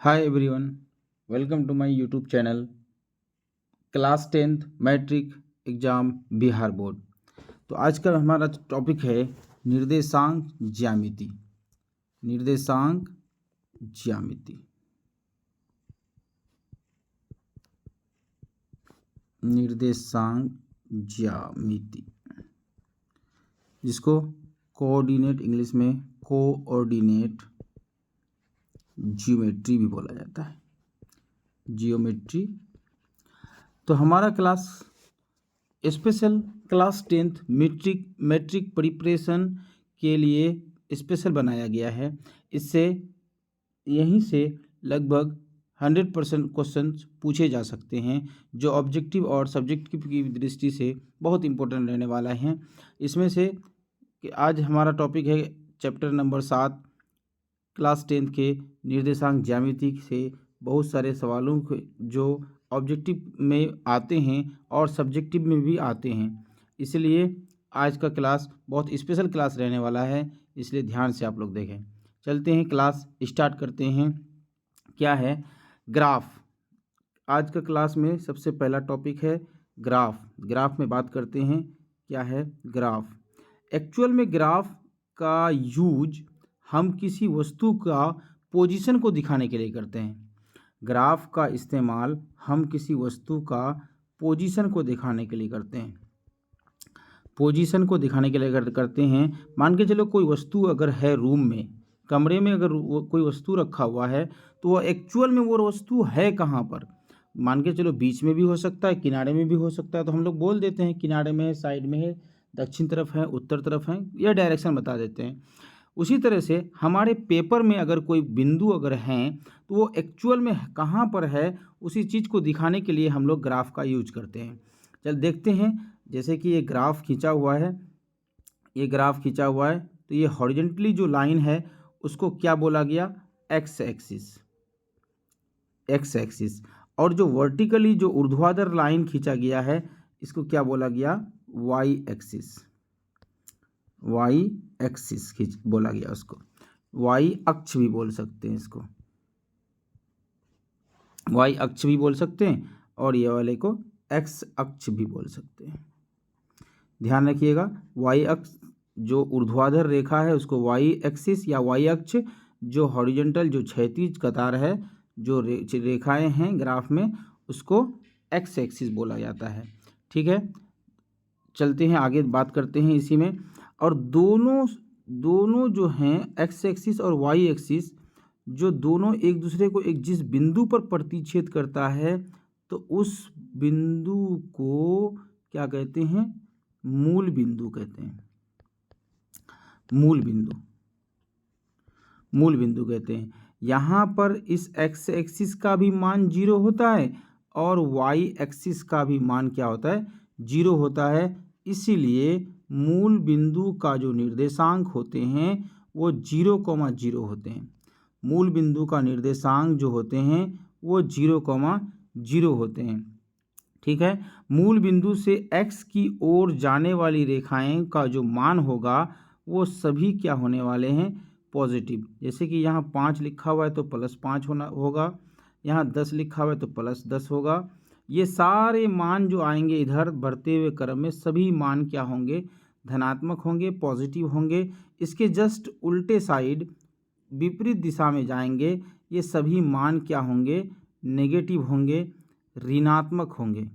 Hi everyone, welcome to my YouTube channel class 10th matric exam Bihar board. तो आज का हमारा टॉपिक है निर्देशांक ज्यामिति। निर्देशांक ज्यामिति निर्देशांक ज्यामिति जिसको कोऑर्डिनेट इंग्लिश में कोऑर्डिनेट ज्योमेट्री भी बोला जाता है। जियोमेट्री। तो हमारा class special class 10th matric preparation के लिए स्पेशल बनाया गया है। इससे यहीं से लगभग 100% क्वेश्चन पूछे जा सकते हैं, जो ऑब्जेक्टिव और सब्जेक्टिव की दृष्टि से बहुत इंपॉर्टेंट रहने वाला है। इसमें से कि आज हमारा टॉपिक है चैप्टर नंबर 7 क्लास 10th के निर्देशांक ज्यामिति से बहुत सारे सवालों को जो ऑब्जेक्टिव में आते हैं और सब्जेक्टिव में भी आते हैं। इसलिए आज का क्लास बहुत स्पेशल क्लास रहने वाला है, इसलिए ध्यान से आप लोग देखें। चलते हैं, क्लास स्टार्ट करते हैं। क्या है? ग्राफ। आज का क्लास में सबसे पहला टॉपिक है ग्राफ। ग्राफ में बात करते हैं। क्या है ग्राफ? एक्चुअल में ग्राफ का यूज हम किसी वस्तु का पोजीशन को दिखाने के लिए करते हैं। ग्राफ का इस्तेमाल हम किसी वस्तु का पोजीशन को दिखाने के लिए करते हैं। पोजीशन को दिखाने के लिए करते हैं। मान के चलो कोई वस्तु अगर है रूम में, कमरे में अगर कोई वस्तु रखा हुआ है तो वह एक्चुअल में वो वस्तु है कहाँ पर। मान के चलो बीच में भी हो सकता है, किनारे में भी हो सकता है, तो हम लोग बोल देते हैं किनारे में है, साइड में है, दक्षिण तरफ है, उत्तर तरफ है, यह डायरेक्शन बता देते हैं। उसी तरह से हमारे पेपर में अगर कोई बिंदु अगर हैं तो वो एक्चुअल में कहाँ पर है, उसी चीज़ को दिखाने के लिए हम लोग ग्राफ का यूज करते हैं। चल देखते हैं। जैसे कि ये ग्राफ खींचा हुआ है, ये ग्राफ खींचा हुआ है, तो ये हॉरिजेंटली जो लाइन है उसको क्या बोला गया? X axis. X axis. और जो वर्टिकली जो ऊर्ध्वाधर लाइन खींचा गया है इसको क्या बोला गया? Y axis. वाई एक्सिस खींच बोला गया उसको। वाई अक्ष भी बोल सकते हैं इसको, वाई अक्ष भी बोल सकते हैं, और ये वाले को एक्स अक्ष भी बोल सकते हैं। ध्यान रखिएगा, वाई अक्ष जो ऊर्ध्वाधर रेखा है उसको वाई एक्सिस या वाई अक्ष, जो हॉरिजॉन्टल जो क्षैतिज कतार है जो रेखाएं हैं ग्राफ में उसको एक्स एक्सिस बोला जाता है। ठीक है, चलते हैं आगे बात करते हैं इसी में। और दोनों जो हैं एक्स एक्सिस और वाई एक्सिस, जो दोनों एक दूसरे को एक जिस बिंदु पर प्रतिच्छेद करता है तो उस बिंदु को क्या कहते हैं? मूल बिंदु कहते हैं। मूल बिंदु, मूल बिंदु कहते हैं। यहाँ पर इस एक्स एक्सिस का भी मान 0 होता है और वाई एक्सिस का भी मान क्या होता है? 0 होता है। इसीलिए मूल बिंदु का जो निर्देशांक होते हैं वो 0,0 होते हैं। मूल बिंदु का निर्देशांक जो होते हैं वो 0,0 होते हैं। ठीक है, मूल बिंदु से x की ओर जाने वाली रेखाएं का जो मान होगा वो सभी क्या होने वाले हैं? पॉजिटिव। जैसे कि यहाँ 5 लिखा हुआ है तो +5 होगा, यहाँ 10 लिखा हुआ है तो +10 होगा। ये सारे मान जो आएंगे इधर बढ़ते हुए क्रम में सभी मान क्या होंगे? धनात्मक होंगे, पॉजिटिव होंगे। इसके जस्ट उल्टे साइड विपरीत दिशा में जाएंगे, ये सभी मान क्या होंगे? नेगेटिव होंगे, ऋणात्मक होंगे।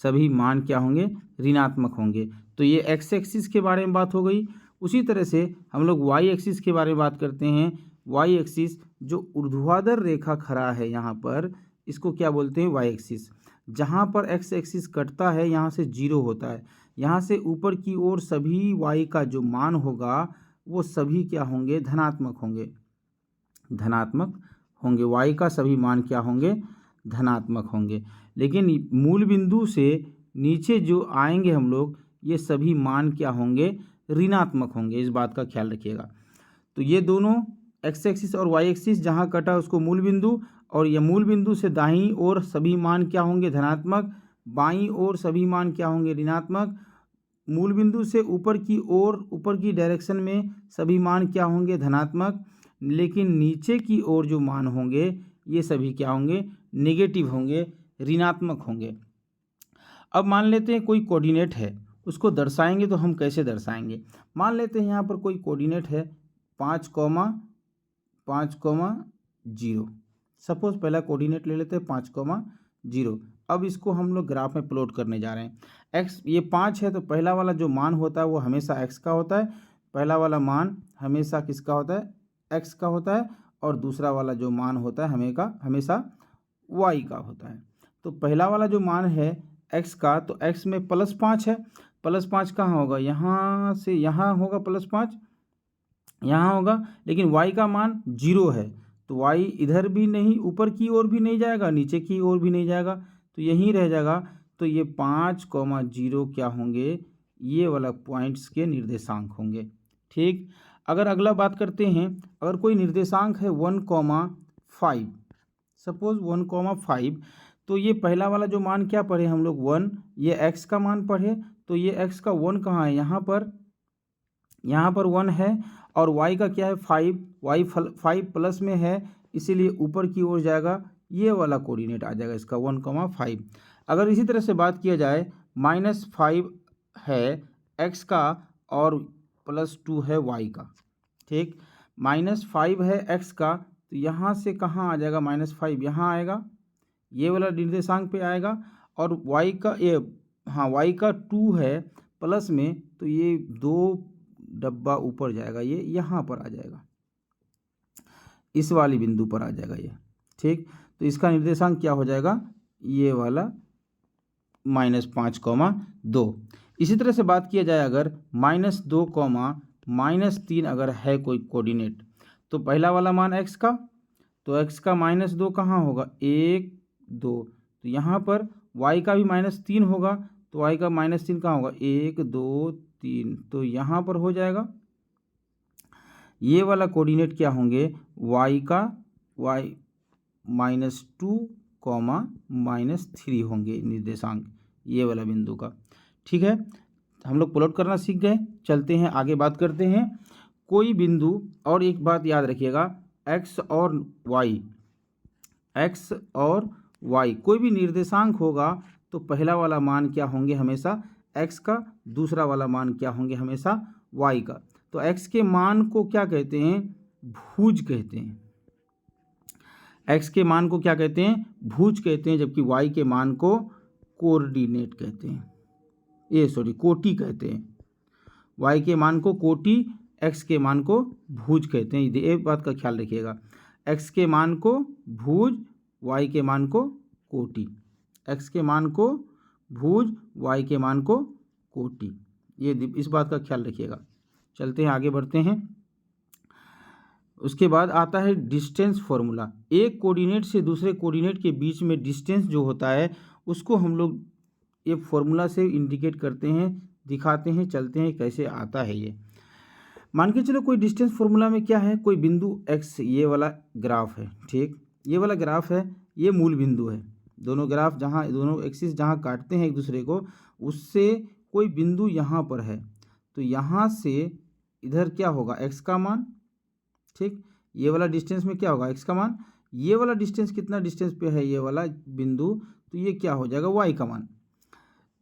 सभी मान क्या होंगे? ऋणात्मक होंगे। तो ये एक्स एक्सिस के बारे में बात हो गई। उसी तरह से हम लोग वाई एक्सिस के बारे में बात करते हैं। वाई एक्सिस जो ऊर्ध्वाधर रेखा खड़ा है यहाँ पर, इसको क्या बोलते हैं? Y axis. जहाँ पर एक्स एक्सिस कटता है यहाँ से 0 होता है, यहाँ से ऊपर की ओर सभी वाई का जो मान होगा वो सभी क्या होंगे? धनात्मक होंगे। धनात्मक होंगे। वाई का सभी मान क्या होंगे? धनात्मक होंगे। लेकिन मूल बिंदु से नीचे जो आएंगे हम लोग, ये सभी मान क्या होंगे? ऋणात्मक होंगे। इस बात का ख्याल रखिएगा। तो ये दोनों एक्स एक्सिस और वाई एक्सिस जहाँ कटा उसको मूल बिंदु, और ये मूल बिंदु से दाईं ओर सभी मान क्या होंगे? धनात्मक। बाईं ओर सभी मान क्या होंगे? ऋणात्मक। मूल बिंदु से ऊपर की ओर, ऊपर की डायरेक्शन में सभी मान क्या होंगे? धनात्मक। लेकिन नीचे की ओर जो मान होंगे ये सभी क्या होंगे, नेगेटिव होंगे, ऋणात्मक होंगे। अब मान लेते हैं कोई कोऑर्डिनेट है, उसको दर्शाएंगे तो हम कैसे दर्शाएंगे। मान लेते हैं यहाँ पर कोई कोऑर्डिनेट है 5,0। सपोज पहला कोऑर्डिनेट ले लेते हैं 5,0। अब इसको हम लोग ग्राफ में प्लॉट करने जा रहे हैं। एक्स ये 5 है तो पहला वाला जो मान होता है वो हमेशा एक्स का होता है, पहला वाला मान हमेशा किसका होता है, एक्स का होता है, और दूसरा वाला जो मान होता है हमेशा वाई का होता है। तो पहला वाला जो मान है एक्स का, तो एक्स में +5 है, +5 कहाँ होगा, यहाँ से यहाँ होगा, +5 यहाँ होगा, लेकिन y का मान 0 है तो y इधर भी नहीं, ऊपर की ओर भी नहीं जाएगा, नीचे की ओर भी नहीं जाएगा, तो यहीं रह जाएगा। तो ये 5,0 क्या होंगे, ये वाला पॉइंट्स के निर्देशांक होंगे। ठीक, अगर अगला बात करते हैं, अगर कोई निर्देशांक है 1,5, सपोज 1,5, तो ये पहला वाला जो मान क्या पढ़े हम लोग 1, ये x का मान पढ़े, तो ये x का 1 कहाँ है, यहाँ पर 1 है, और y का क्या है 5, y 5 प्लस में है, इसीलिए ऊपर की ओर जाएगा, ये वाला कोऑर्डिनेट आ जाएगा इसका 1,5। अगर इसी तरह से बात किया जाए -5 है x का और +2 है y का, ठीक, -5 है x का, तो यहाँ से कहाँ आ जाएगा, -5 यहाँ आएगा, ये वाला निर्देशांक पे आएगा, और y का y का 2 है प्लस में, तो ये 2 डब्बा ऊपर जाएगा, ये यहाँ पर आ जाएगा, इस वाली बिंदु पर आ जाएगा ये। ठीक, तो इसका निर्देशांक क्या हो जाएगा, ये वाला -5,2। इसी तरह से बात किया जाए अगर -2, -3 अगर है कोई कोऑर्डिनेट, तो पहला वाला मान x का, तो x का -2 कहाँ होगा, 1, 2, तो यहाँ पर y का भी -3 होगा, तो y का -3 कहाँ होगा, 1, 2, 3, तो यहाँ पर हो जाएगा। ये वाला कोऑर्डिनेट क्या होंगे, y -2, -3 होंगे निर्देशांक, ये वाला बिंदु का। ठीक है, हम लोग प्लॉट करना सीख गए। चलते हैं आगे, बात करते हैं कोई बिंदु, और एक बात याद रखिएगा, x और y कोई भी निर्देशांक होगा तो पहला वाला मान क्या होंगे, हमेशा x का, दूसरा वाला मान क्या होंगे, हमेशा y का। तो x के मान को क्या कहते हैं, भुज कहते हैं, x के मान को क्या कहते हैं, भुज कहते हैं, जबकि y के मान को कोऑर्डिनेट कहते हैं, कोटि कहते हैं। y के मान को कोटि, x के मान को भुज कहते हैं। ये बात का ख्याल रखिएगा, x के मान को भुज, y के मान को कोटि, x के मान को भुज, y के मान को कोटि, ये इस बात का ख्याल रखिएगा। चलते हैं आगे, बढ़ते हैं। उसके बाद आता है डिस्टेंस फॉर्मूला। एक कोऑर्डिनेट से दूसरे कोऑर्डिनेट के बीच में डिस्टेंस जो होता है उसको हम लोग ये फॉर्मूला से इंडिकेट करते हैं, दिखाते हैं, चलते हैं कैसे आता है ये। मान के चलो कोई डिस्टेंस फॉर्मूला में क्या है, कोई बिंदु x, ये वाला ग्राफ है, ठीक, ये वाला ग्राफ है, ये मूल बिंदु है। दोनों ग्राफ जहाँ, दोनों एक्सिस जहाँ काटते हैं एक दूसरे को, उससे कोई बिंदु यहाँ पर है, तो यहाँ से इधर क्या होगा, x का मान, ठीक, ये वाला डिस्टेंस में क्या होगा, x का मान, ये वाला डिस्टेंस कितना डिस्टेंस पे है ये वाला बिंदु, तो ये क्या हो जाएगा, y का मान।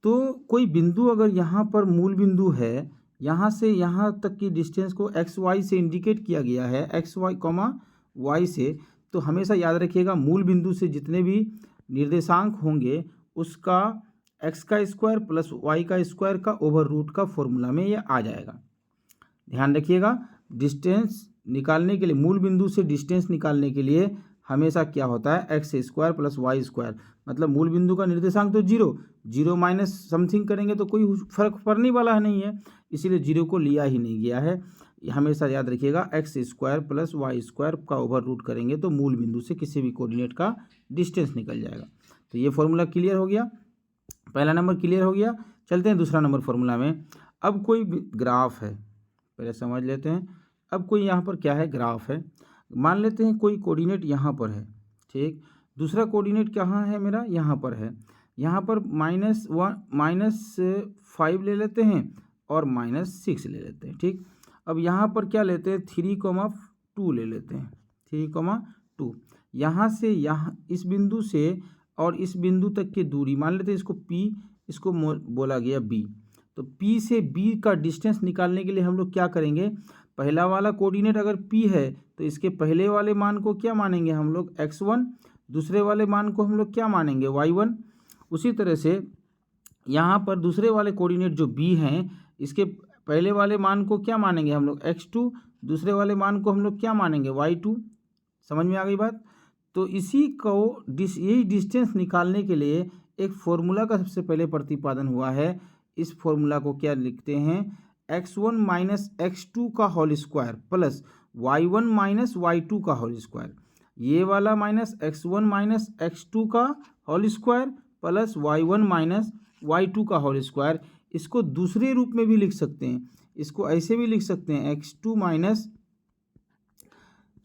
तो कोई बिंदु अगर यहाँ पर मूल बिंदु है, यहाँ से यहाँ तक की डिस्टेंस को एक्स वाई से इंडिकेट किया गया है, एक्स वाई कॉमा वाई से, तो हमेशा याद रखिएगा मूल बिंदु से जितने भी निर्देशांक होंगे उसका एक्स का स्क्वायर प्लस वाई का स्क्वायर का ओवर रूट का फॉर्मूला में ये आ जाएगा। ध्यान रखिएगा, डिस्टेंस निकालने के लिए, मूल बिंदु से डिस्टेंस निकालने के लिए हमेशा क्या होता है, X square plus Y square, मतलब मूल बिंदु का निर्देशांक तो 0 माइनस समथिंग करेंगे तो कोई फर्क पड़ने वाला नहीं है, इसीलिए 0 को लिया ही नहीं गया है। हमेशा याद रखिएगा X square plus Y square का ओवर रूट करेंगे तो मूल बिंदु से किसी भी कोऑर्डिनेट का डिस्टेंस निकल जाएगा। तो ये फॉर्मूला क्लियर हो गया, पहला नंबर क्लियर हो गया। चलते हैं दूसरा नंबर फॉर्मूला में। अब कोई ग्राफ है, पहले समझ लेते हैं। अब कोई यहाँ पर क्या है, ग्राफ है, मान लेते हैं कोई कोऑर्डिनेट यहाँ पर है, ठीक, दूसरा कोऑर्डिनेट कहाँ है मेरा, यहाँ पर है, यहाँ पर -5 ले लेते हैं और -6 ले लेते हैं, ठीक। अब यहाँ पर क्या लेते हैं, 3, 2 ले लेते हैं, 3,2। यहाँ से यहाँ इस बिंदु से और इस बिंदु तक की दूरी मान लेते हैं इसको P, इसको बोला गया B। तो P से B का डिस्टेंस निकालने के लिए हम लोग क्या करेंगे, पहला वाला कोऑर्डिनेट अगर P है तो इसके पहले वाले मान को क्या मानेंगे हम लोग x1, दूसरे वाले मान को हम लोग क्या मानेंगे y1। उसी तरह से यहाँ पर दूसरे वाले कोऑर्डिनेट जो B हैं इसके पहले वाले मान को क्या मानेंगे हम लोग x2, दूसरे वाले मान को हम लोग क्या मानेंगे y2। समझ में आ गई बात। तो इसी को यही डिस्टेंस निकालने के लिए एक फॉर्मूला का सबसे पहले प्रतिपादन हुआ है। इस फॉर्मूला को क्या लिखते हैं, x1 माइनस x2 का whole square plus y1 minus y2 का होल स्क्वायर। ये वाला माइनस x1 माइनस x2 का whole square plus y1 minus y2 का होल स्क्वायर। इसको दूसरे रूप में भी लिख सकते हैं, इसको ऐसे भी लिख सकते हैं x2 माइनस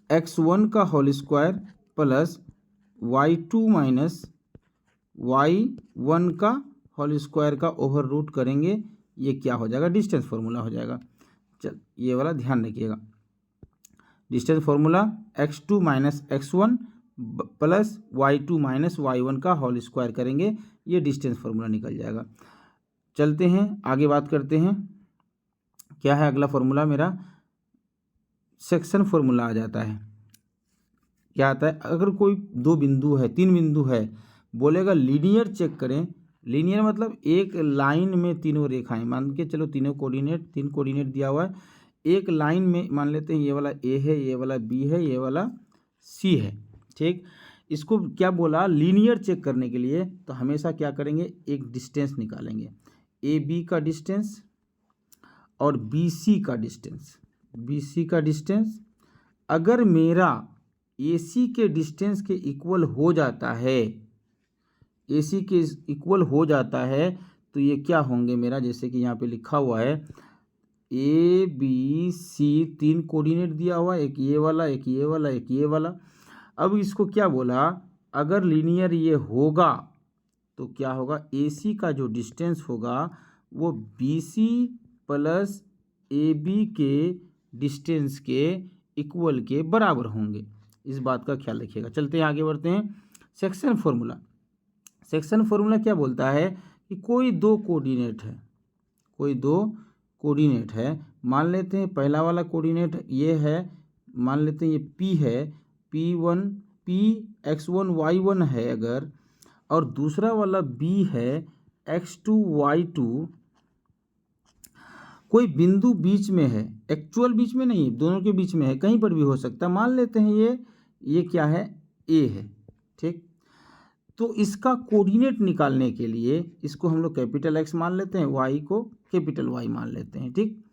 x1 का whole square plus y2 minus y1 का होल स्क्वायर का ओवर रूट करेंगे, ये क्या हो जाएगा, डिस्टेंस फार्मूला हो जाएगा। चल ये वाला ध्यान रखिएगा, distance formula x2 minus x1 plus y2 minus y1 का होल स्क्वायर करेंगे, ये डिस्टेंस फार्मूला निकल जाएगा। चलते हैं आगे बात करते हैं, क्या है अगला फार्मूला मेरा, सेक्शन फार्मूला आ जाता है। क्या आता है, अगर कोई 2 बिंदु है 3 बिंदु है, बोलेगा लीनियर चेक करें। लीनियर मतलब एक लाइन में तीनों रेखाएं, मान के चलो तीनों कोऑर्डिनेट 3 कोऑर्डिनेट दिया हुआ है, एक लाइन में मान लेते हैं ये वाला A है, ये वाला B है, ये वाला C है। ठीक, इसको क्या बोला, लीनियर चेक करने के लिए तो हमेशा क्या करेंगे, एक डिस्टेंस निकालेंगे, AB का डिस्टेंस और BC का डिस्टेंस। BC का डिस्टेंस अगर मेरा AC के डिस्टेंस के इक्वल हो जाता है, AC के इक्वल हो जाता है तो ये क्या होंगे मेरा, जैसे कि यहाँ पे लिखा हुआ है ABC 3 कोऑर्डिनेट दिया हुआ है, एक ये वाला, एक ये वाला, एक ये वाला। अब इसको क्या बोला, अगर लीनियर ये होगा तो क्या होगा, AC का जो डिस्टेंस होगा वो BC प्लस AB के डिस्टेंस के इक्वल के बराबर होंगे, इस बात का ख्याल रखिएगा। चलते हैं आगे बढ़ते हैं, सेक्शन फार्मूला। सेक्शन फार्मूला क्या बोलता है कि कोई 2 कोऑर्डिनेट है, कोई 2 कोऑर्डिनेट है, मान लेते हैं पहला वाला कोऑर्डिनेट ये है, मान लेते हैं ये P है, P1 P x1 y1 है अगर, और दूसरा वाला B है x2 y2। कोई बिंदु बीच में है, एक्चुअल बीच में नहीं, दोनों के बीच में है, कहीं पर भी हो सकता है। मान लेते हैं ये क्या है, A है। ठीक, तो इसका कोऑर्डिनेट निकालने के लिए इसको हम लोग कैपिटल X मान लेते हैं, Y को कैपिटल Y मान लेते हैं। ठीक,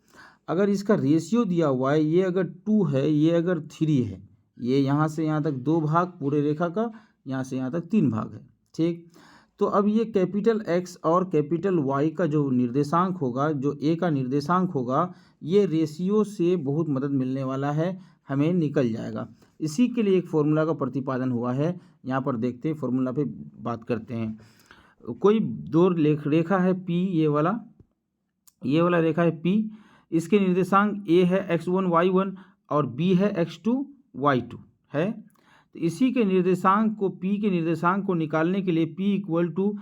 अगर इसका रेशियो दिया हुआ है, ये अगर 2 है, ये अगर 3 है, ये यहाँ से यहाँ तक 2 भाग पूरे रेखा का, यहाँ से यहाँ तक 3 भाग है। ठीक, तो अब ये कैपिटल X और कैपिटल Y का जो निर्देशांक होगा, जो A का निर्देशांक होगा, ये रेशियो से बहुत मदद मिलने वाला है, हमें निकल जाएगा। इसी के लिए एक फॉर्मूला का प्रतिपादन हुआ है, यहाँ पर देखते हैं फॉर्मूला पे बात करते हैं। कोई 2 रेखा है P, ये वाला रेखा है P, इसके निर्देशांक A है x1 y1 और B है x2 y2 है। तो इसी के निर्देशांक को, P के निर्देशांक को निकालने के लिए P इक्वल टू,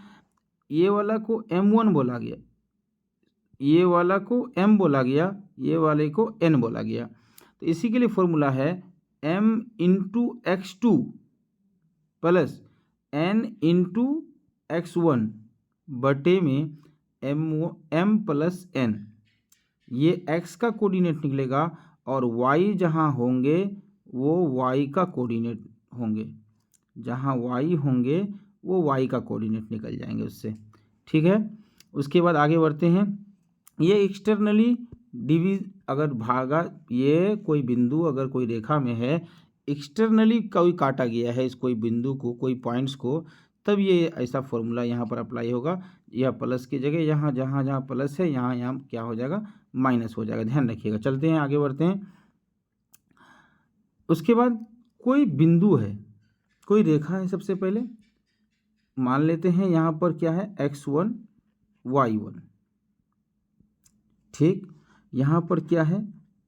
ये वाला को M1 बोला गया, ये वाला को M बोला गया, ये वाले को N बोला गया। तो इसी के लिए फॉर्मूला है M into x2 plus N into x1 बटे में M प्लस N। ये x का कोऑर्डिनेट निकलेगा और y जहाँ होंगे वो y का कोऑर्डिनेट होंगे, जहाँ y होंगे वो y का कोऑर्डिनेट निकल जाएंगे उससे। ठीक है, उसके बाद आगे बढ़ते हैं। ये एक्सटर्नली अगर भागा, ये कोई बिंदु अगर कोई रेखा में है, एक्सटर्नली कोई काटा गया है इस कोई बिंदु को, कोई पॉइंट्स को, तब ये ऐसा फॉर्मूला यहाँ पर अप्लाई होगा। यह प्लस की जगह यहाँ जहाँ प्लस है यहाँ क्या हो जाएगा, माइनस हो जाएगा, ध्यान रखिएगा। चलते हैं आगे बढ़ते हैं। उसके बाद कोई बिंदु है, कोई रेखा है, सबसे पहले मान लेते हैं यहाँ पर क्या है, x1 y1। ठीक, यहाँ पर क्या है,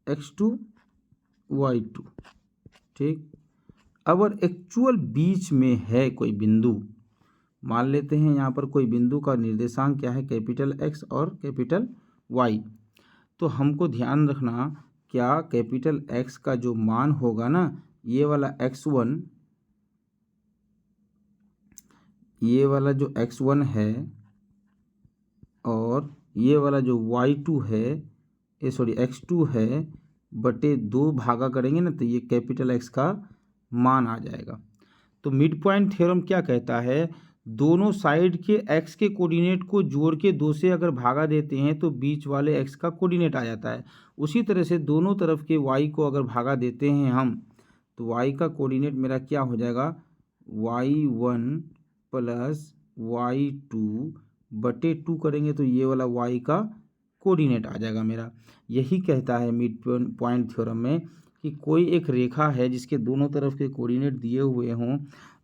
x2 y2। ठीक। अगर एक्चुअल बीच में है कोई बिंदु, मान लेते हैं यहाँ पर कोई बिंदु का निर्देशांक क्या है, कैपिटल एक्स और कैपिटल वाई, तो हमको ध्यान रखना क्या कैपिटल एक्स का जो मान होगा ना, ये वाला x1, ये वाला जो x1 है और ये वाला जो y2 है, ये सॉरी x2 है, बटे 2 भागा करेंगे ना तो ये कैपिटल एक्स का मान आ जाएगा। तो मिड पॉइंट थ्योरम क्या कहता है, दोनों साइड के x के कोऑर्डिनेट को जोड़ के 2 से अगर भागा देते हैं तो बीच वाले x का कोऑर्डिनेट आ जाता है। उसी तरह से दोनों तरफ के y को अगर भागा देते हैं हम, तो y का कोऑर्डिनेट मेरा क्या हो जाएगा, y1 प्लस y2 बटे 2 करेंगे तो ये वाला y का कोऑर्डिनेट आ जाएगा मेरा। यही कहता है मिड पॉइंट थ्योरम में कि कोई एक रेखा है जिसके दोनों तरफ के कोऑर्डिनेट दिए हुए हों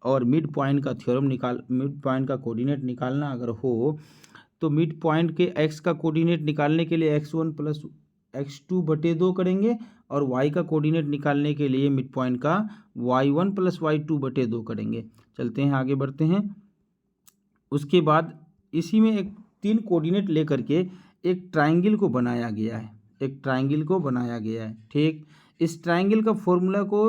और मिड पॉइंट का कोऑर्डिनेट निकालना अगर हो, तो मिड पॉइंट के x का कोऑर्डिनेट निकालने के लिए x1 प्लस x2 बटे 2 करेंगे और y का कोऑर्डिनेट निकालने के लिए मिड पॉइंट का y1 प्लस y2 बटे 2 करेंगे। चलते हैं आगे बढ़ते हैं। उसके बाद इसी में एक 3 कोऑर्डिनेट लेकर के एक ट्राइंगल को बनाया गया है, ठीक। इस ट्राइंगल का फॉर्मूला को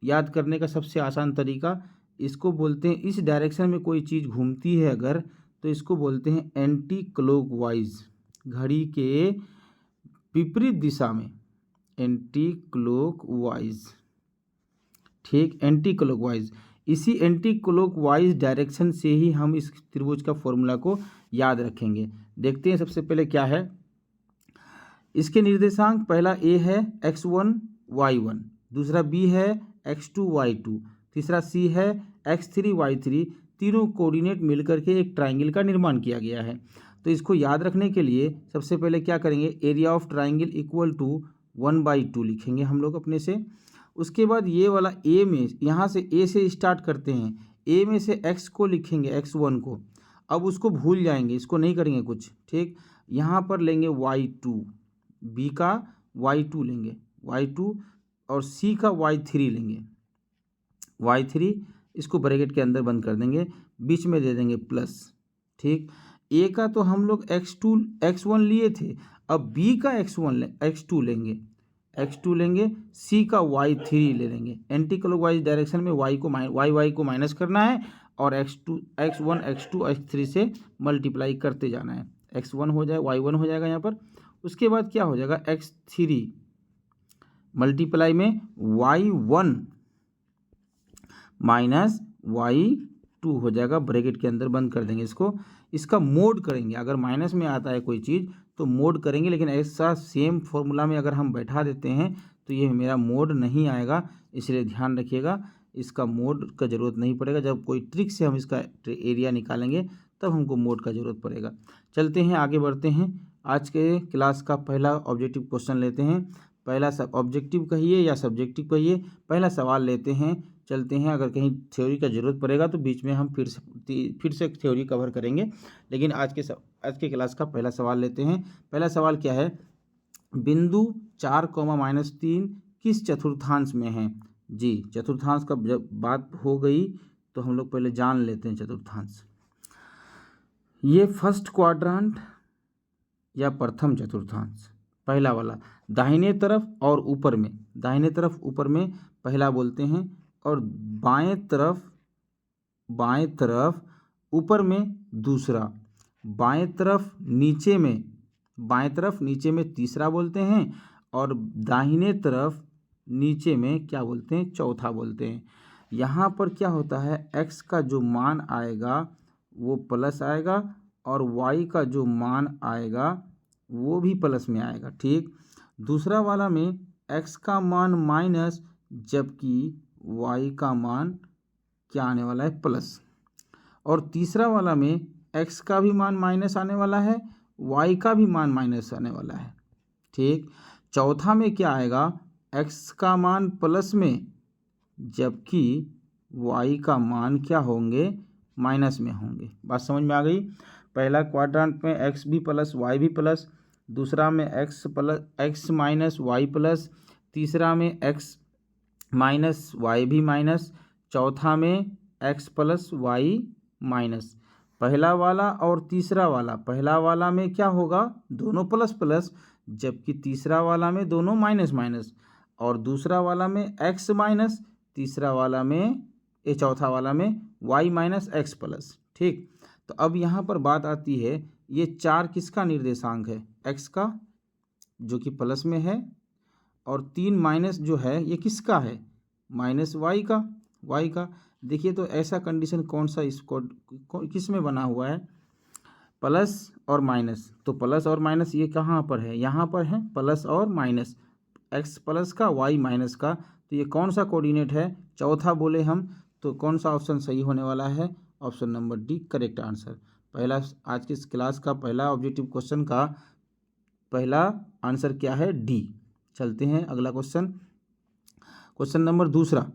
याद करने का सबसे आसान तरीका, इसको बोलते हैं, इस डायरेक्शन में कोई चीज़ घूमती है अगर, तो इसको बोलते हैं एंटी क्लॉकवाइज, घड़ी के विपरीत दिशा में, एंटी क्लॉकवाइज, ठीक, एंटी क्लॉकवाइज। इसी एंटी क्लॉकवाइज डायरेक्शन से ही हम इस त्रिभुज का फॉर्मूला को याद रखेंगे। देखते हैं सबसे पहले क्या है। इसके निर्देशांक पहला a है x1 y1, दूसरा b है x2 y2, तीसरा c है x3 y3। तीनों कोऑर्डिनेट मिलकर के एक ट्राइंगल का निर्माण किया गया है। तो इसको याद रखने के लिए सबसे पहले क्या करेंगे, area of triangle equal to 1/2 लिखेंगे हम लोग अपने से। उसके बाद ये वाला a में, यहाँ से a से स्टार्ट करते हैं, a में से x को लिखेंगे, x1 को, अब उसको भूल जाएंगे, इसको नहीं करेंगे कुछ, ठीक। यहाँ पर लेंगे y2, b का y2 लेंगे y2 और c का y3 लेंगे y3, इसको ब्रैकेट के अंदर बंद कर देंगे, बीच में दे देंगे प्लस, ठीक। a का तो हम लोग x1 लिए थे, अब b का x2 लेंगे, c का y3 ले लेंगे। एंटी क्लॉकवाइज डायरेक्शन में y को माइनस करना है और x1 x2 x3 से मल्टीप्लाई करते जाना है, x1 हो जाए y1 हो जाएगा यहाँ पर। उसके बाद क्या हो जाएगा, x3 मल्टीप्लाई में y1 माइनस y2 हो जाएगा, ब्रैकेट के अंदर बंद कर देंगे इसको। इसका मोड करेंगे, अगर माइनस में आता है कोई चीज़ तो मोड करेंगे, लेकिन ऐसा सेम फॉर्मूला में अगर हम बैठा देते हैं तो ये मेरा मोड नहीं आएगा, इसलिए ध्यान रखिएगा, इसका मोड का ज़रूरत नहीं पड़ेगा। जब कोई ट्रिक से हम इसका एरिया निकालेंगे तब हमको मोड का ज़रूरत पड़ेगा। चलते हैं आगे बढ़ते हैं। आज के क्लास का पहला ऑब्जेक्टिव क्वेश्चन लेते हैं। पहला सब ऑब्जेक्टिव कहिए या सब्जेक्टिव कहिए, पहला सवाल लेते हैं, चलते हैं। अगर कहीं थ्योरी का ज़रूरत पड़ेगा तो बीच में हम फिर से थ्योरी कवर करेंगे, लेकिन आज के क्लास का पहला सवाल लेते हैं। पहला सवाल क्या है, बिंदु 4, -3 किस चतुर्थांश में है। जी, चतुर्थांश का जब बात हो गई तो हम लोग पहले जान लेते हैं चतुर्थांश। ये फर्स्ट क्वाड्रांट या प्रथम चतुर्थांश, पहला वाला दाहिने तरफ और ऊपर में, दाहिने तरफ ऊपर में पहला बोलते हैं, और बाएं तरफ ऊपर में दूसरा, बाएं तरफ नीचे में तीसरा बोलते हैं, और दाहिने तरफ नीचे में क्या बोलते हैं, चौथा बोलते हैं। यहाँ पर क्या होता है, x का जो मान आएगा वो प्लस आएगा और y का जो मान आएगा वो भी प्लस में आएगा, ठीक। दूसरा वाला में x का मान माइनस, जबकि y का मान क्या आने वाला है, प्लस। और तीसरा वाला में x का भी मान माइनस आने वाला है, y का भी मान माइनस आने वाला है, ठीक। चौथा में क्या आएगा, x का मान प्लस में, जबकि y का मान क्या होंगे, माइनस में होंगे। बात समझ में आ गई। पहला क्वाड्रेंट में x भी प्लस y भी प्लस, दूसरा में x माइनस y प्लस, तीसरा में x माइनस वाई भी माइनस, चौथा में एक्स प्लस वाई माइनस। पहला वाला और तीसरा वाला, पहला वाला में क्या होगा, दोनों प्लस प्लस, जबकि तीसरा वाला में दोनों माइनस माइनस, और दूसरा वाला में एक्स माइनस, तीसरा वाला में चौथा वाला में वाई माइनस एक्स प्लस। ठीक, तो अब यहाँ पर बात आती है, ये 4 किसका निर्देशांक है, एक्स का जो कि प्लस में है, और 3 माइनस जो है ये किसका है, माइनस वाई का। देखिए तो ऐसा कंडीशन कौन सा इसको किस में बना हुआ है, प्लस और माइनस। तो प्लस और माइनस ये कहाँ पर है, यहाँ पर है प्लस और माइनस, एक्स प्लस का वाई माइनस का। तो ये कौन सा कोऑर्डिनेट है, चौथा बोले हम, तो कौन सा ऑप्शन सही होने वाला है, option number D correct answer. पहला आज की इस क्लास का पहला ऑब्जेक्टिव क्वेश्चन का पहला आंसर क्या है, डी। चलते हैं अगला क्वेश्चन। क्वेश्चन नंबर दूसरा,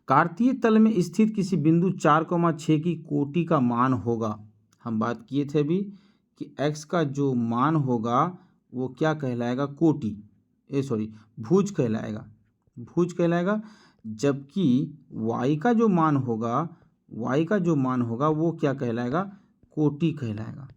कार्तीय तल में स्थित किसी बिंदु 4,6 की कोटि का मान होगा। हम बात किए थे अभी कि x का जो मान होगा वो क्या कहलाएगा, कोटि, भुज कहलाएगा, जबकि y का जो मान होगा वो क्या कहलाएगा, कोटि कहलाएगा।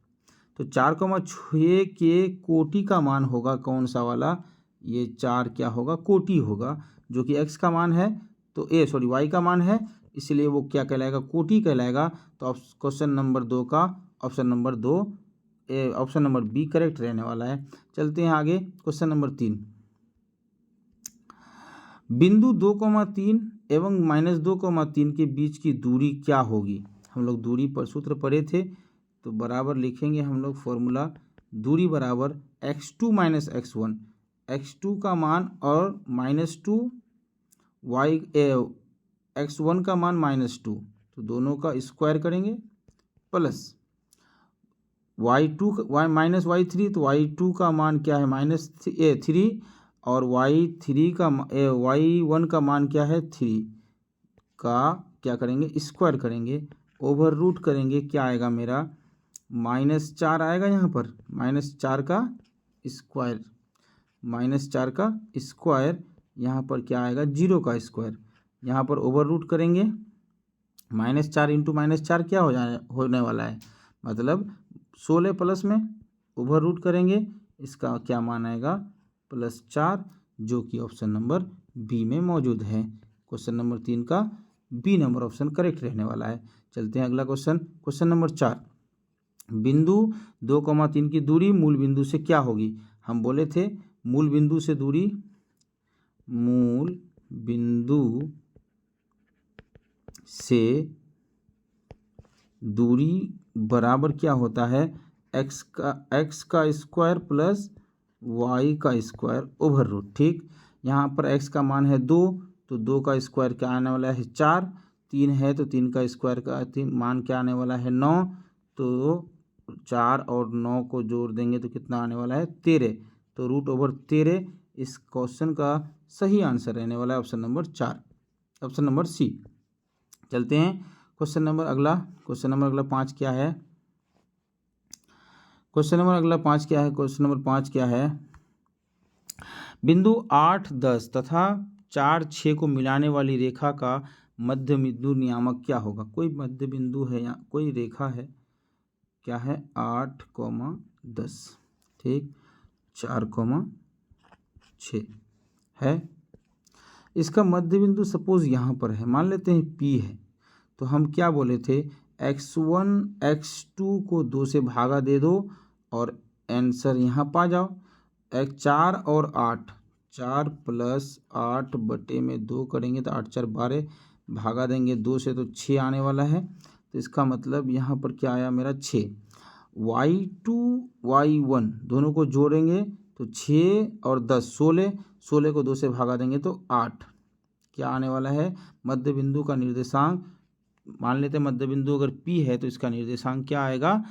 तो 4,6 के कोटि का मान होगा कौन सा वाला, ये 4 क्या होगा, कोटि होगा, जो कि x का मान है, तो y का मान है, इसलिए वो क्या कहलाएगा, कोटि कहलाएगा। तो क्वेश्चन नंबर 2 का ऑप्शन नंबर बी करेक्ट रहने वाला है। चलते हैं आगे, क्वेश्चन नंबर 3, बिंदु 2,3 एवं -2,3 के बीच की दूरी क्या होगी। हम लोग दूरी पर सूत्र पढ़े थे, तो बराबर लिखेंगे हम लोग फॉर्मूला, दूरी बराबर x2 - x1, x2 का मान और -2 x1 का मान -2, तो दोनों का स्क्वायर करेंगे, प्लस y2 -y3, तो y2 का मान क्या है, -3, और y1 का मान क्या है, 3 का क्या करेंगे, स्क्वायर करेंगे, ओवर रूट करेंगे, क्या आएगा मेरा, -4 आएगा यहाँ पर, -4 का स्क्वायर, यहाँ पर क्या आएगा, 0 का स्क्वायर, यहाँ पर ओवर रूट करेंगे, -4 इंटू -4 क्या होने वाला है, मतलब 16 प्लस में ओवर रूट करेंगे, इसका क्या मान आएगा, +4, जो कि ऑप्शन नंबर बी में मौजूद है। क्वेश्चन नंबर 3 का बी नंबर ऑप्शन करेक्ट रहने वाला है। चलते हैं अगला क्वेश्चन नंबर 4, बिंदु 2,3 की दूरी मूल बिंदु से क्या होगी। हम बोले थे मूल बिंदु से दूरी बराबर क्या होता है, x का स्क्वायर प्लस y का स्क्वायर ओवर रूट। ठीक, यहाँ पर x का मान है 2, तो 2 का स्क्वायर क्या आने वाला है, 4, 3 है तो 3 का स्क्वायर का मान क्या आने वाला है, 9, तो 4 और 9 को जोड़ देंगे तो कितना आने वाला है, 13, तो √13 इस क्वेश्चन का सही आंसर रहने वाला है, option number 4, option number C. चलते हैं क्वेश्चन नंबर अगला 5 क्या है, क्वेश्चन नंबर 5 क्या है, बिंदु 8, 10 तथा 4, 6 को मिलाने वाली रेखा का मध्य बिंदु नियामक क्या होगा। कोई मध्य बिंदु है, यहाँ कोई रेखा है, क्या है, 8, 10, ठीक, 4, 6 है, इसका मध्य बिंदु सपोज यहाँ पर है, मान लेते हैं P है, तो हम क्या बोले थे, x1 x2 को 2 से भागा दे दो और आंसर यहाँ पा जाओ। 4 और 8, 4 + 8 बटे में 2 करेंगे तो 8 4 12, भागा देंगे 2 से तो 6 आने वाला है, तो इसका मतलब यहाँ पर क्या आया मेरा 6। y2 y1 दोनों को जोड़ेंगे तो 6 और 10 16, 16 को 2 से भागा देंगे तो 8, क्या आने वाला है, मध्य बिंदु का निर्देशांक, मान लेते हैं मध्य बिंदु अगर P है तो इसका निर्देशांक क्या आएगा,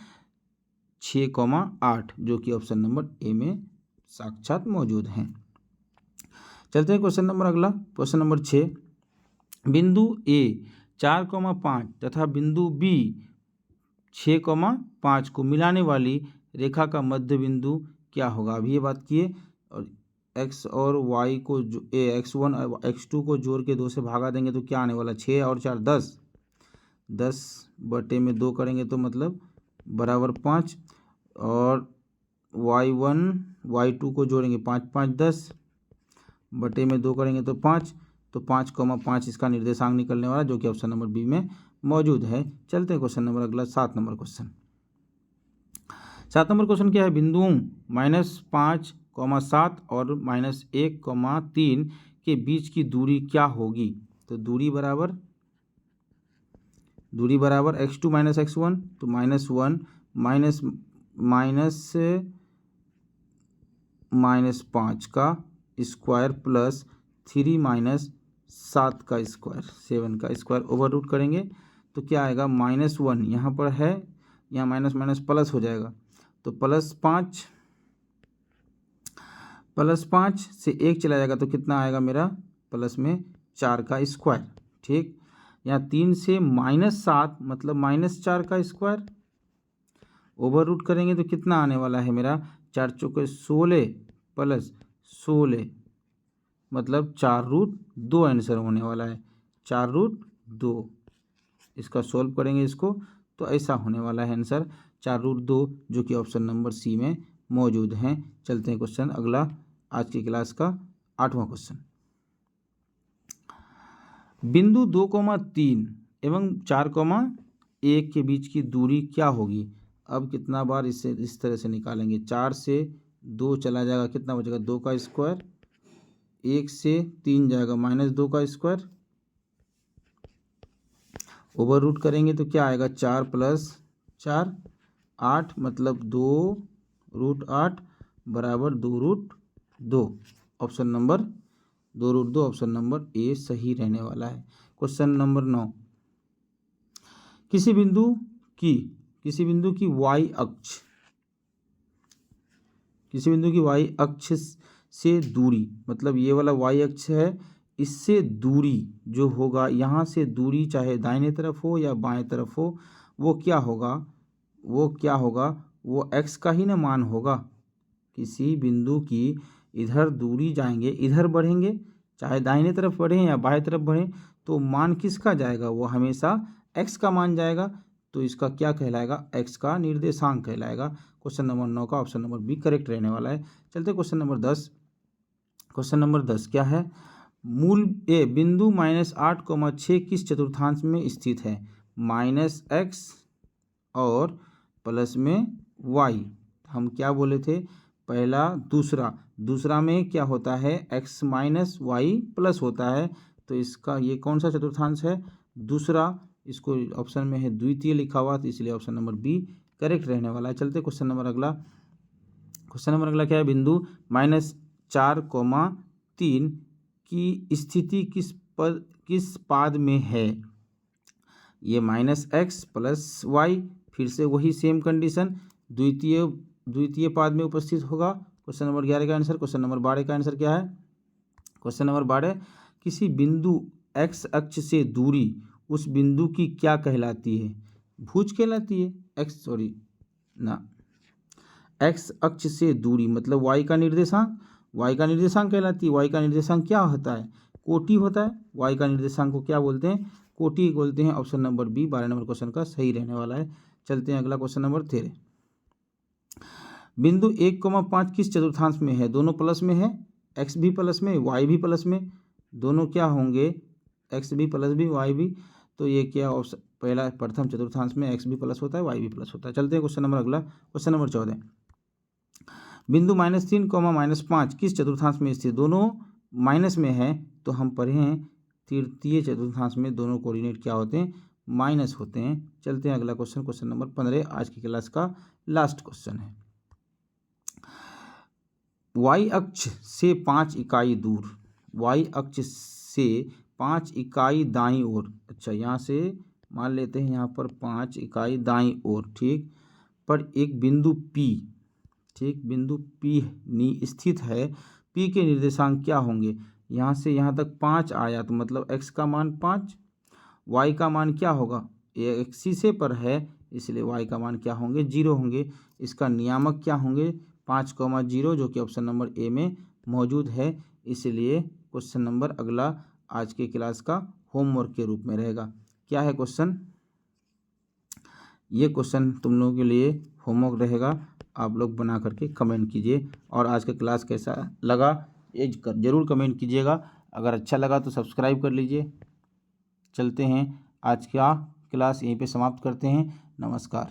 6,8, जो कि ऑप्शन नंबर ए में साक्षात मौजूद हैं। चलते हैं क्वेश्चन नंबर अगला, क्वेश्चन नंबर 6, बिंदु A 4,5 तथा बिंदु B 6,5 को मिलाने वाली रेखा का मध्य बिंदु क्या होगा। अभी ये बात किए, और एक्स और वाई को x1 x2 को जोड़ के 2 से भागा देंगे तो क्या आने वाला, 6 और 4 10, 10/2 करेंगे तो मतलब बराबर 5, और y1 y2 को जोड़ेंगे 5 5 10/2 करेंगे तो 5, तो 5,5 इसका निर्देशांक निकलने वाला, जो कि ऑप्शन नंबर बी में मौजूद है। चलते हैं क्वेश्चन नंबर अगला 7 नंबर क्वेश्चन। 7 नंबर क्वेश्चन क्या है, बिंदुओं -5,7 और -1,3 के बीच की दूरी क्या होगी। तो दूरी बराबर x2 - x1, तो -1 -5 का स्क्वायर प्लस 3 - 7 का स्क्वायर, 7 का स्क्वायर ओवर रूट करेंगे तो क्या आएगा, -1 यहाँ पर है, यहाँ माइनस माइनस प्लस हो जाएगा, तो +5 से 1 चला जाएगा तो कितना आएगा मेरा, प्लस में 4 का स्क्वायर। ठीक, यहाँ 3 से -7 मतलब -4 का स्क्वायर ओवर रूट करेंगे तो कितना आने वाला है मेरा, 4 चौके 16 प्लस 16 मतलब 4√2 आंसर होने वाला है, 4√2। इसका सोल्व करेंगे इसको तो ऐसा होने वाला है आंसर 4√2, जो कि ऑप्शन नंबर सी में मौजूद हैं। चलते हैं क्वेश्चन अगला, आज की क्लास का 8वां क्वेश्चन। बिंदु 2,3 एवं 4,1 के बीच की दूरी क्या होगी। अब कितना बार इसे इस तरह से निकालेंगे, 4 से 2 चला जाएगा, कितना बचेगा, 2 का स्क्वायर, 1 से 3 जाएगा -2 का स्क्वायर, ओवर रूट करेंगे तो क्या आएगा, 4 + 4 8 मतलब 2√8 बराबर 2√2, option number 2√2 option number A सही रहने वाला है। क्वेश्चन नंबर 9, किसी बिंदु की वाई अक्ष से दूरी, मतलब ये वाला वाई अक्ष है, इससे दूरी जो होगा, यहाँ से दूरी चाहे दाहिने तरफ हो या बाएं तरफ हो, वो क्या होगा, वो x का ही ना मान होगा। किसी बिंदु की इधर दूरी जाएंगे, इधर बढ़ेंगे, चाहे दाहिने तरफ बढ़ें या बाएं तरफ बढ़ें, तो मान किसका जाएगा, वो हमेशा x का मान जाएगा। तो इसका क्या कहलाएगा, x का निर्देशांक कहलाएगा। क्वेश्चन नंबर 9 का ऑप्शन नंबर बी करेक्ट रहने वाला है। चलते क्वेश्चन नंबर 10। क्वेश्चन नंबर 10 क्या है, बिंदु -8,6 किस चतुर्थांश में स्थित है, -x और प्लस में y। हम क्या बोले थे, पहला दूसरा में क्या होता है, x - y प्लस होता है, तो इसका ये कौन सा चतुर्थांश है, दूसरा, इसको ऑप्शन में है द्वितीय लिखा हुआ, तो इसलिए ऑप्शन नंबर बी करेक्ट रहने वाला है। चलते क्वेश्चन नंबर अगला। क्वेश्चन नंबर अगला क्या है, बिंदु -4,3 की स्थिति किस पाद में है। ये -x + y, फिर से वही सेम कंडीशन, द्वितीय पाद में उपस्थित होगा। क्वेश्चन नंबर 11 का आंसर। क्वेश्चन नंबर 12 का आंसर क्या है, क्वेश्चन नंबर 12, किसी बिंदु x अक्ष से दूरी उस बिंदु की क्या कहलाती है, भुज कहलाती है। x अक्ष से दूरी मतलब y का निर्देशांक कहलाती है। y का निर्देशांक क्या होता है, कोटि होता है। y का निर्देशांक को क्या बोलते हैं, कोटि बोलते हैं। Option number B 12 number question का सही रहने वाला है। चलते हैं अगला क्वेश्चन नंबर 13। बिंदु 1,5 किस चतुर्थांश में है, दोनों प्लस में है, x भी प्लस में y भी प्लस में, दोनों क्या होंगे, x भी प्लस भी y भी, तो ये क्या ऑप्शन, पहला प्रथम चतुर्थांश में x भी प्लस होता है, y भी प्लस होता है। चलते हैं क्वेश्चन नंबर अगला, क्वेश्चन नंबर 14। बिंदु -3, -5 किस चतुर्थांश में स्थित, दोनों माइनस में है, तो हम पढ़े हैं तृतीय चतुर्थांश में दोनों कोऑर्डिनेट क्या होते हैं, माइनस होते हैं। चलते हैं अगला क्वेश्चन, क्वेश्चन नंबर 15 आज की क्लास का लास्ट क्वेश्चन है। y अक्ष से 5 इकाई दूर, y अक्ष से 5 इकाई दाईं ओर, अच्छा यहाँ से मान लेते हैं यहाँ पर 5 इकाई दाईं ओर, ठीक, पर एक बिंदु P, ठीक, बिंदु P स्थित है, P के निर्देशांक क्या होंगे, यहाँ से यहाँ तक 5 आया तो मतलब x का मान 5, y का मान क्या होगा, ये एक्सिस पर है इसलिए y का मान क्या होंगे, 0 होंगे। इसका नियामक क्या होंगे, 5,0, जो कि ऑप्शन नंबर ए में मौजूद है, इसलिए क्वेश्चन नंबर अगला आज के क्लास का होमवर्क के रूप में रहेगा। क्या है क्वेश्चन? ये क्वेश्चन तुम लोगों के लिए होमवर्क रहेगा, आप लोग बना करके कमेंट कीजिए। और आज का क्लास कैसा लगा ये ज़रूर कमेंट कीजिएगा। अगर अच्छा लगा तो सब्सक्राइब कर लीजिए। चलते हैं, आज का क्लास यहीं पे समाप्त करते हैं। नमस्कार।